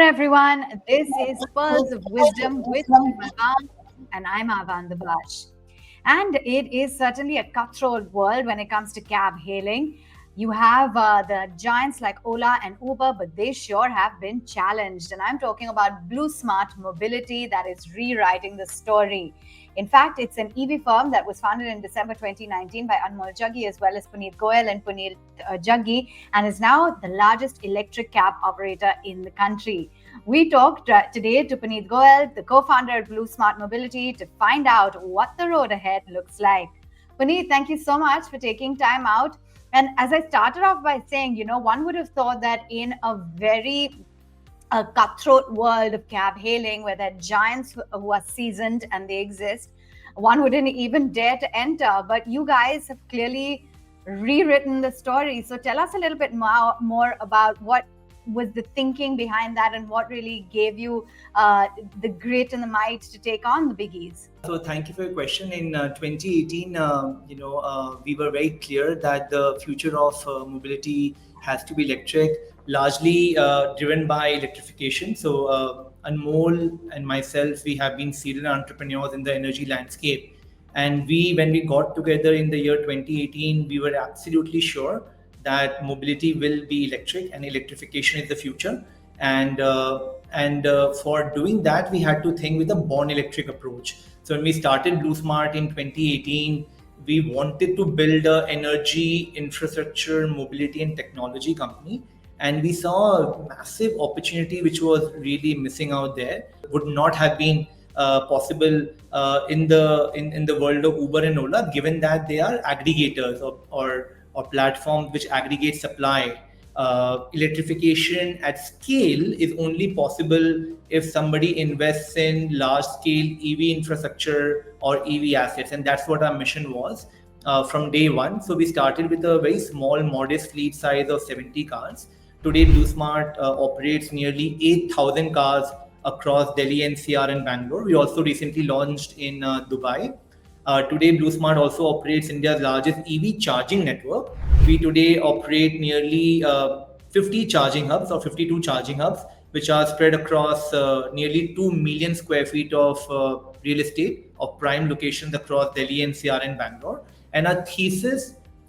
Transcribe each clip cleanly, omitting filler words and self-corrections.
everyone. This is Pearls of Wisdom with Nirmal, and I'm Avan the Blush. And it is certainly a cutthroat world when it comes to cab hailing. You have the giants like Ola and Uber, but they sure have been challenged. And I'm talking about BluSmart Mobility that is rewriting the story. In fact, it's an EV firm that was founded in December 2019 by Anmol Jaggi as well as Punit Goyal and Punit Jaggi, and is now the largest electric cab operator in the country. We talked today to Punit Goyal, the co-founder of BluSmart Mobility, to find out what the road ahead looks like. Punit, thank you so much for taking time out. And as I started off by saying, one would have thought that in a very cutthroat world of cab hailing where there are giants who are seasoned and they exist, one wouldn't even dare to enter. But you guys have clearly rewritten the story. So tell us a little bit more about what was the thinking behind that and what really gave you the grit and the might to take on the biggies. So thank you for your question. In 2018, we were very clear that the future of mobility has to be electric, largely driven by electrification. So Anmol and myself, we have been serial entrepreneurs in the energy landscape. And when we got together in the year 2018, we were absolutely sure that mobility will be electric and electrification is the future. And for doing that, we had to think with a born electric approach. So when we started BluSmart in 2018, we wanted to build an energy infrastructure, mobility and technology company. And we saw a massive opportunity which was really missing out there. Would not have been possible in the world of Uber and Ola, given that they are aggregators or platforms which aggregate supply. Electrification at scale is only possible if somebody invests in large-scale EV infrastructure or EV assets, and that's what our mission was from day one. So we started with a very small, modest fleet size of 70 cars. Today, BluSmart operates nearly 8,000 cars across Delhi, NCR, and Bangalore. We also recently launched in Dubai. Today, BluSmart also operates India's largest EV charging network. We today operate nearly 50 charging hubs or 52 charging hubs, which are spread across nearly 2 million square feet of real estate of prime locations across Delhi, NCR, and Bangalore. And our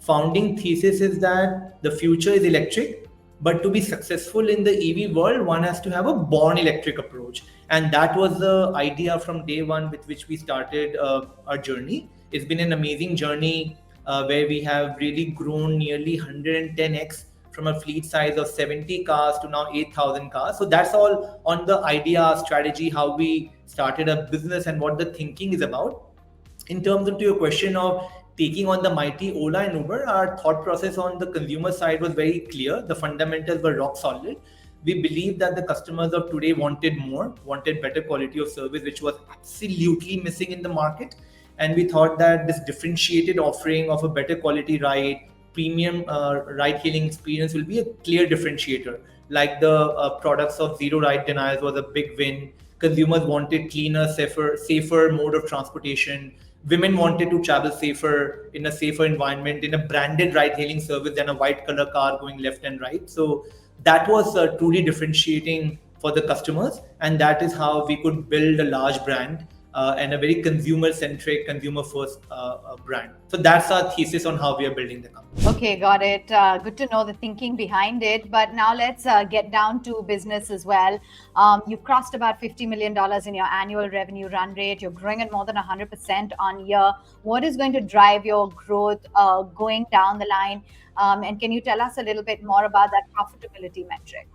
founding thesis is that the future is electric, but to be successful in the EV world, one has to have a born electric approach. And that was the idea from day one with which we started our journey. It's been an amazing journey where we have really grown nearly 110x from a fleet size of 70 cars to now 8,000 cars. So that's all on the idea, strategy, how we started a business and what the thinking is about. In terms of to your question of taking on the mighty Ola and Uber, our thought process on the consumer side was very clear. The fundamentals were rock solid. We believed that the customers of today wanted better quality of service, which was absolutely missing in the market. And we thought that this differentiated offering of a better quality ride, premium ride-hailing experience will be a clear differentiator. Like the products of zero ride denials was a big win. Consumers wanted cleaner, safer mode of transportation. Women wanted to travel safer in a safer environment in a branded ride-hailing service than a white color car going left and right. So that was truly differentiating for the customers, and that is how we could build a large brand and a very consumer-centric, consumer-first brand. So that's our thesis on how we are building the company. Okay, got it. Good to know the thinking behind it. But now let's get down to business as well. You've crossed about $50 million in your annual revenue run rate. You're growing at more than 100% on year. What is going to drive your growth going down the line? And can you tell us a little bit more about that profitability metric?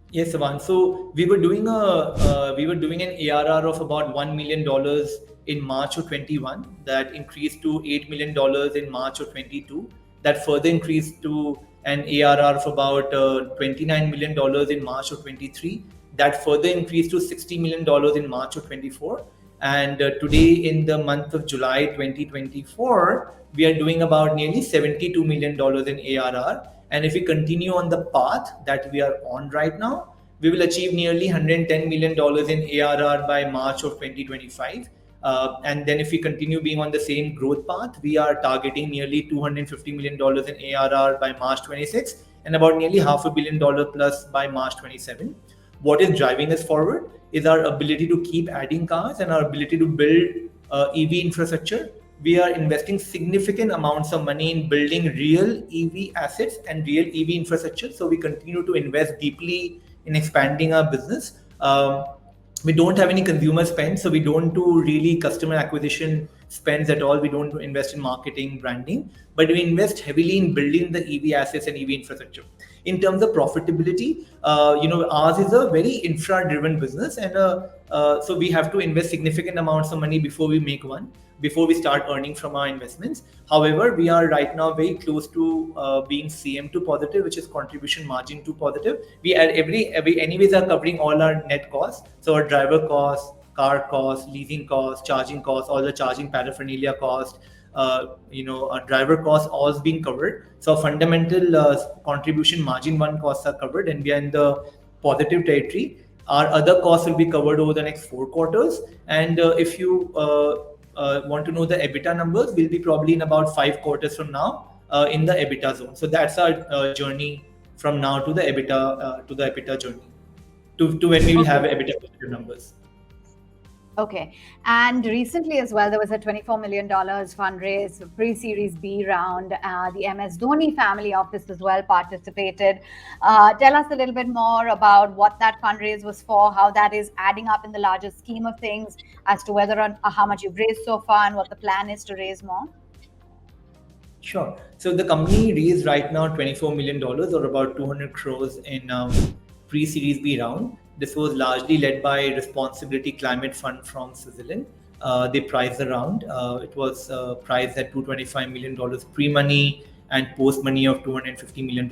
Yes, Savan. So we were doing an ARR of about $1 million in March of 21. That increased to $8 million in March of 22. That further increased to an ARR of about $29 million in March of 23. That further increased to $60 million in March of 24. And today, in the month of July 2024, we are doing about nearly $72 million in ARR. And if we continue on the path that we are on right now, we will achieve nearly $110 million in ARR by March of 2025. And then if we continue being on the same growth path, we are targeting nearly $250 million in ARR by March 26 and about nearly $500 million plus by March 27. what is driving us forward is our ability to keep adding cars and our ability to build EV infrastructure. We are investing significant amounts of money in building real EV assets and real EV infrastructure. So we continue to invest deeply in expanding our business. We don't have any consumer spend, so we don't do really customer acquisition spends at all. We don't invest in marketing, branding, but we invest heavily in building the EV assets and EV infrastructure. In terms of profitability, ours is a very infra-driven business, and so we have to invest significant amounts of money before we start earning from our investments. However, we are right now very close to being CM2 positive, which is contribution margin 2 positive. We are anyways are covering all our net costs, so our driver costs, car costs, leasing costs, charging costs, all the charging paraphernalia costs, our driver costs, all is being covered. So fundamental contribution margin 1 costs are covered, and we are in the positive territory. Our other costs will be covered over the next 4 quarters. And if you want to know the EBITDA numbers, we'll be probably in about 5 quarters from now in the EBITDA zone. So that's our journey from now to the EBITDA journey to when we will have EBITDA positive numbers. Okay. And recently as well, there was a $24 million fundraise, pre-Series B round. The MS Dhoni family office as well participated. Tell us a little bit more about what that fundraise was for, how that is adding up in the larger scheme of things, as to whether or how much you've raised so far and what the plan is to raise more. Sure. So the company raised right now $24 million or about 200 crores in pre-Series B round. This was largely led by Responsibility Climate Fund from Switzerland. They priced the round. It was priced at $225 million pre-money and post-money of $250 million.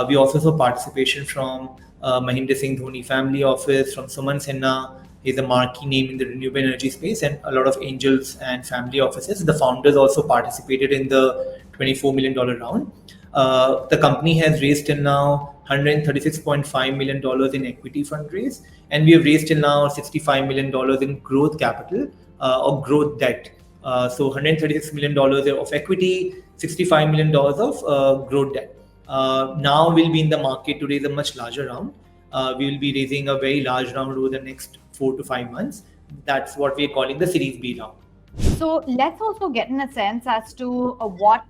We also saw participation from Mahendra Singh Dhoni family office, from Suman Sinha. He's a marquee name in the renewable energy space, and a lot of angels and family offices. The founders also participated in the $24 million round. The company has raised till now $136.5 million in equity fundraise, and we have raised till now $65 million in growth capital or growth debt. So $136 million of equity, $65 million of growth debt. Now we'll be in the market to raise a much larger round. We will be raising a very large round over the next 4 to 5 months. That's what we're calling the Series B round. So let's also get in a sense as to what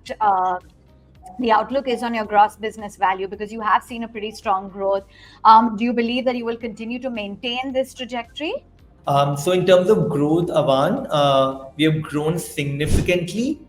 the outlook is on your gross business value, because you have seen a pretty strong growth. Do you believe that you will continue to maintain this trajectory? So in terms of growth, Avan, we have grown significantly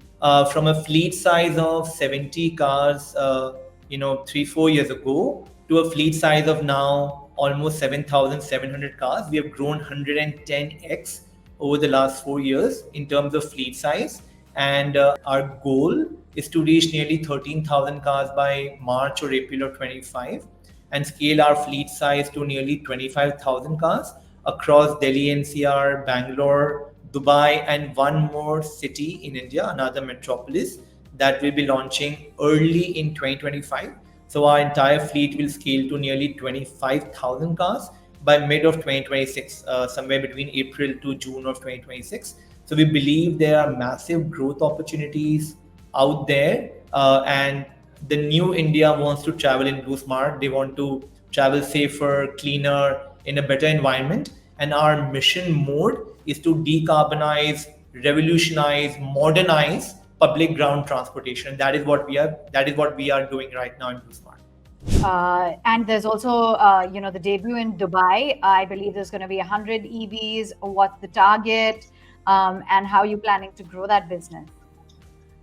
from a fleet size of 70 cars, 3-4 years ago, to a fleet size of now almost 7,700 cars. We have grown 110x over the last 4 years in terms of fleet size. And our goal is to reach nearly 13,000 cars by March or April of 25 and scale our fleet size to nearly 25,000 cars across Delhi NCR, Bangalore, Dubai, and one more city in India, another metropolis that will be launching early in 2025. So our entire fleet will scale to nearly 25,000 cars by mid of 2026, somewhere between April to June of 2026. So we believe there are massive growth opportunities out there, and the new India wants to travel in BluSmart. They want to travel safer, cleaner, in a better environment. And our mission mode is to decarbonize, revolutionize, modernize public ground transportation. That is what we are doing right now in BluSmart. And there's also, the debut in Dubai. I believe there's going to be 100 EVs. What's the target, and how are you planning to grow that business?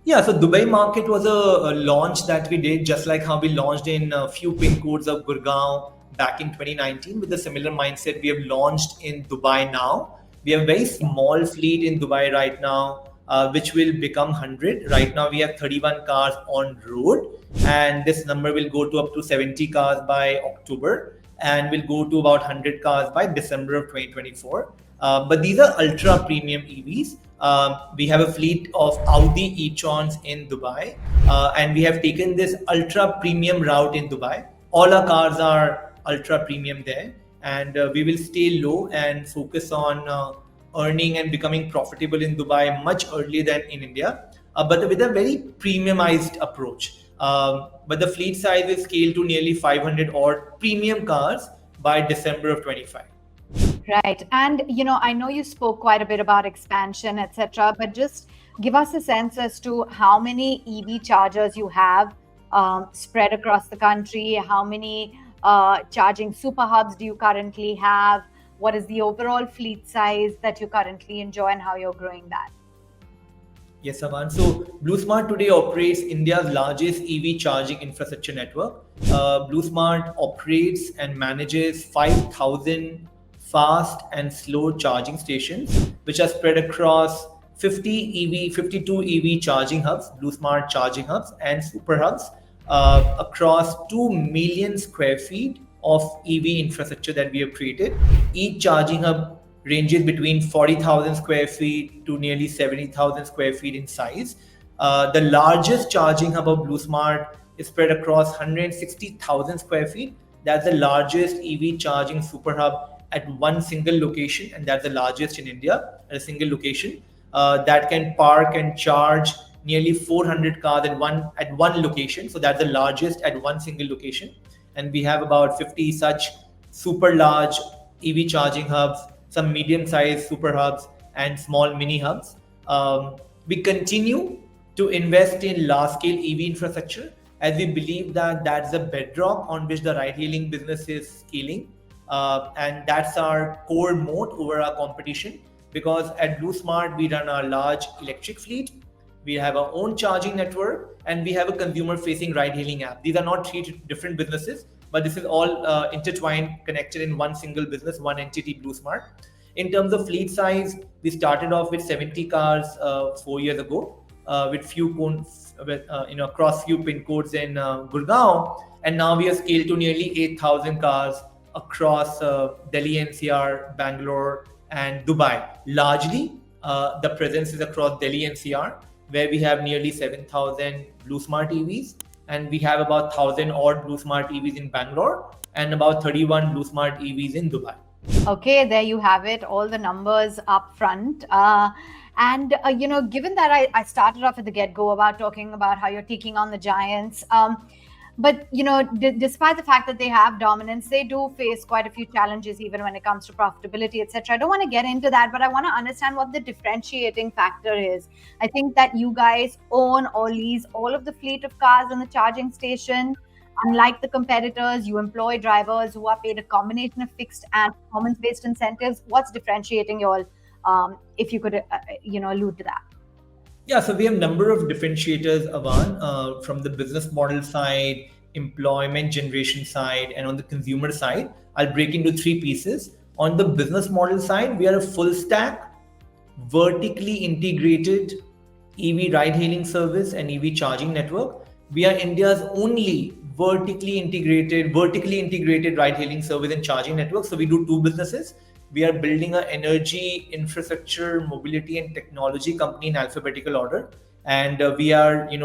Yeah, so Dubai market was a launch that we did, just like how we launched in a few pin codes of Gurgaon back in 2019. With a similar mindset, we have launched in Dubai now. We have a very small fleet in Dubai right now, which will become 100. Right now, we have 31 cars on road, and this number will go to up to 70 cars by October, and will go to about 100 cars by December of 2024. But these are ultra premium EVs. We have a fleet of Audi e-trons in Dubai, and we have taken this ultra premium route in Dubai. All our cars are ultra premium there, and we will stay low and focus on earning and becoming profitable in Dubai much earlier than in India, but with a very premiumized approach. But the fleet size will scale to nearly 500 odd premium cars by December of 25. Right. And, I know you spoke quite a bit about expansion, etc., but just give us a sense as to how many EV chargers you have spread across the country. How many charging super hubs do you currently have? What is the overall fleet size that you currently enjoy and how you're growing that? Yes, Aman. So BluSmart today operates India's largest EV charging infrastructure network. BluSmart operates and manages 5,000 fast and slow charging stations, which are spread across 52 EV charging hubs, BluSmart charging hubs, and super hubs across 2 million square feet of EV infrastructure that we have created. Each charging hub ranges between 40,000 square feet to nearly 70,000 square feet in size. The largest charging hub of BluSmart is spread across 160,000 square feet. That's the largest EV charging super hub at one single location, and that's the largest in India at a single location that can park and charge nearly 400 cars at one location. So that's the largest at one single location, and we have about 50 such super large EV charging hubs, some medium-sized super hubs, and small mini hubs. We continue to invest in large-scale EV infrastructure as we believe that that's the bedrock on which the ride-hailing business is scaling, and that's our core moat over our competition. Because at BluSmart we run our large electric fleet, we have our own charging network, and we have a consumer-facing ride-hailing app. These are not three different businesses, but this is all intertwined, connected in one single business, one entity, BluSmart. In terms of fleet size, we started off with 70 cars 4 years ago, across few pin codes in Gurgaon, and now we have scaled to nearly 8,000 cars across Delhi NCR, Bangalore, and Dubai. Largely, the presence is across Delhi NCR, where we have nearly 7,000 BluSmart EVs, and we have about 1,000 odd BluSmart EVs in Bangalore and about 31 BluSmart EVs in Dubai. Okay, there you have it, all the numbers up front. Given that I started off at the get-go about talking about how you're taking on the giants, but despite the fact that they have dominance, they do face quite a few challenges even when it comes to profitability, etc. I don't want to get into that, but I want to understand what the differentiating factor is. I think that you guys own or lease all of the fleet of cars in the charging station. Unlike the competitors, you employ drivers who are paid a combination of fixed and performance-based incentives. What's differentiating you all? If you could, allude to that. Yeah, so we have a number of differentiators, Avan, from the business model side, employment generation side, and on the consumer side. I'll break into three pieces. On the business model side, we are a full stack, vertically integrated EV ride-hailing service and EV charging network. We are India's only vertically integrated ride-hailing service and charging network. So we do two businesses. We are building an energy infrastructure, mobility, and technology company in alphabetical order, and we are, we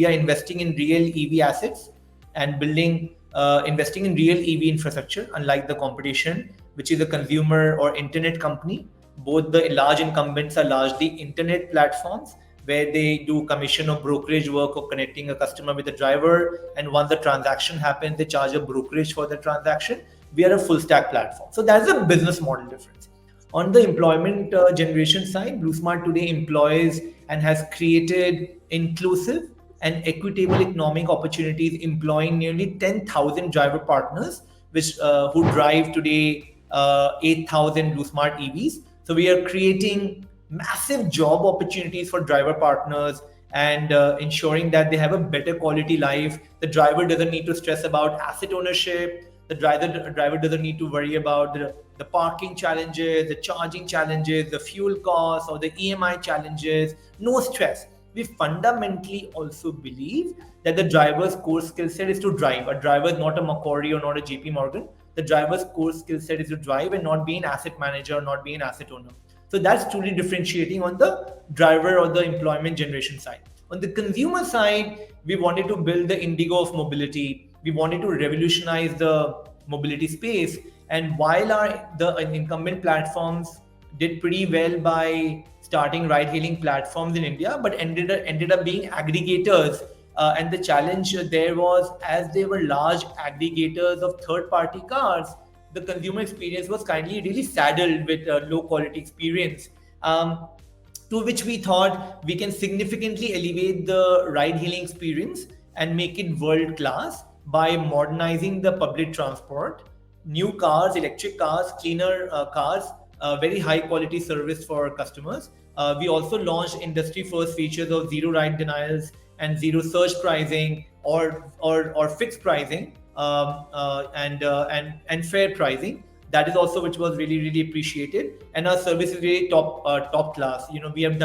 are investing in real EV assets and investing in real EV infrastructure. Unlike the competition, which is a consumer or internet company, both the large incumbents are largely internet platforms where they do commission or brokerage work of connecting a customer with a driver, and once the transaction happens, they charge a brokerage for the transaction. We are a full stack platform. So that's a business model difference. On the employment generation side, BluSmart today employs and has created inclusive and equitable economic opportunities, employing nearly 10,000 driver partners, who drive today 8,000 BluSmart EVs. So we are creating massive job opportunities for driver partners and ensuring that they have a better quality life. The driver doesn't need to stress about asset ownership. The driver doesn't need to worry about the parking challenges, the charging challenges, the fuel costs, or the EMI challenges. No stress. We fundamentally also believe that the driver's core skill set is to drive. A driver is not a Macquarie or not a JP Morgan. The driver's core skill set is to drive and not be an asset manager or not be an asset owner. So that's truly differentiating on the driver or the employment generation side. On the consumer side, we wanted to build the Indigo of mobility. We wanted to revolutionize the mobility space. And while the incumbent platforms did pretty well by starting ride-hailing platforms in India, but ended up being aggregators And the challenge there was, as they were large aggregators of third-party cars, the consumer experience was kindly really saddled with low quality experience. To which we thought we can significantly elevate the ride hailing experience and make it world class by modernizing the public transport, new cars, electric cars, cleaner cars, very high quality service for customers. We also launched industry first features of zero ride denials and zero surge pricing, or fixed pricing, and fair pricing. That is also which was really appreciated, and our service is really top class. We have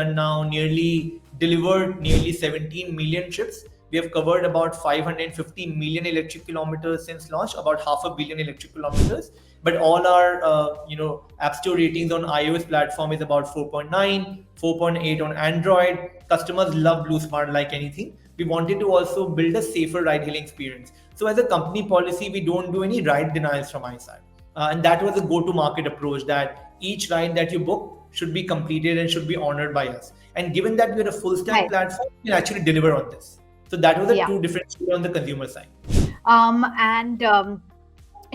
delivered nearly 17 million trips. We have covered about 550 million electric kilometers since launch, about half a billion electric kilometers. But all our app store ratings on iOS platform is about 4.9, 4.8 on Android. Customers love BluSmart like anything. We wanted to also build a safer ride hailing experience. So as a company policy, we don't do any ride denials from my side. And that was a go-to-market approach, that each ride that you book should be completed and should be honored by us. And given that we're a full-stack platform, we can actually deliver on this. So that was the two different on the consumer side.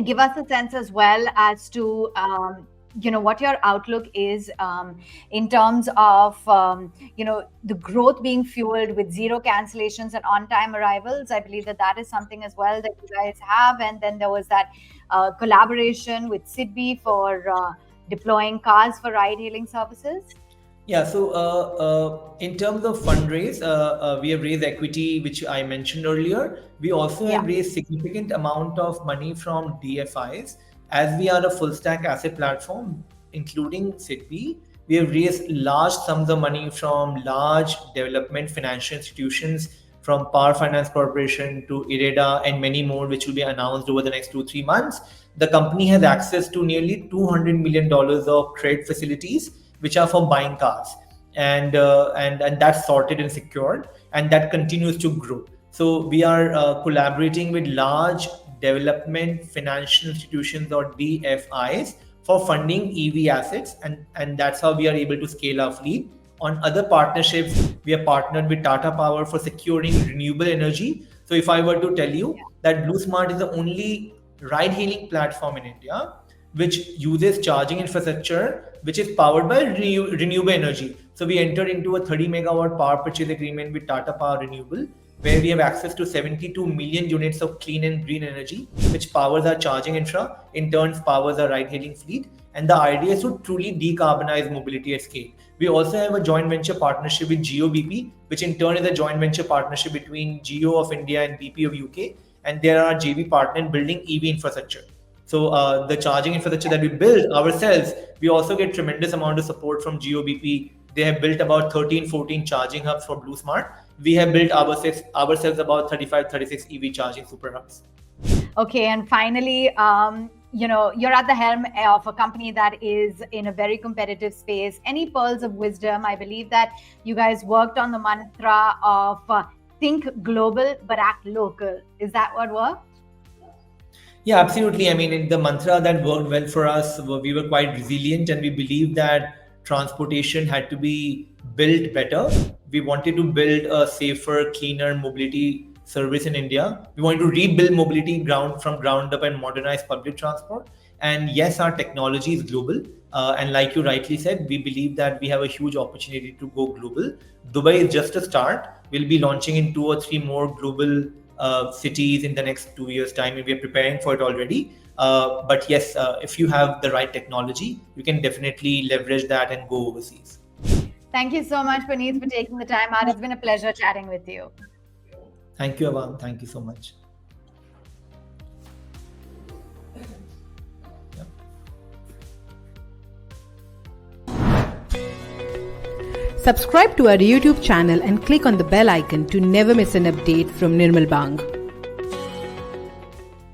Give us a sense as well as to what your outlook is in terms of the growth being fueled with zero cancellations and on-time arrivals. I believe that is something as well that you guys have. And then there was that collaboration with Sidbi for deploying cars for ride-hailing services. Yeah, so in terms of fundraise, we have raised equity, which I mentioned earlier. We also have raised significant amount of money from DFIs. As we are a full stack asset platform, including Sidbi, we have raised large sums of money from large development financial institutions, from Power Finance Corporation to IREDA and many more, which will be announced over the next 2-3 months. The company has access to nearly $200 million of credit facilities, which are for buying cars, and that's sorted and secured, and that continues to grow. So we are collaborating with large development financial institutions, or DFIs, for funding EV assets, and that's how we are able to scale our fleet. On other partnerships, we are partnered with Tata Power for securing renewable energy. So if I were to tell you that BluSmart is the only ride-hailing platform in India which uses charging infrastructure which is powered by renewable energy. So we entered into a 30 megawatt power purchase agreement with Tata Power Renewable, where we have access to 72 million units of clean and green energy, which powers our charging infra, in turn powers our ride-hailing fleet. And the idea is to truly decarbonize mobility at scale. We also have a joint venture partnership with Jio-BP, which in turn is a joint venture partnership between Jio of India and BP of UK. And they are our JV partner in building EV infrastructure. So the charging infrastructure that we build ourselves, we also get tremendous amount of support from Jio-BP. They have built about 13-14 charging hubs for BluSmart. We have built ourselves about 35-36 EV charging super hubs. Okay, and finally, you're at the helm of a company that is in a very competitive space. Any pearls of wisdom? I believe that you guys worked on the mantra of think global but act local. Is that what worked? Yeah, absolutely. I mean, the mantra that worked well for us, we were quite resilient, and we believed that transportation had to be built better. We wanted to build a safer, cleaner mobility service in India. We wanted to rebuild mobility from ground up and modernize public transport. And yes, our technology is global. And like you rightly said, we believe that we have a huge opportunity to go global. Dubai is just a start. We'll be launching in 2 or 3 more global cities in the next 2 years' time, and we are preparing for it already. But yes, if you have the right technology, you can definitely leverage that and go overseas. Thank you so much, Punit, for taking the time out. It's been a pleasure chatting with you. Thank you, Avan. Thank you so much. Subscribe to our YouTube channel and click on the bell icon to never miss an update from Nirmal Bang.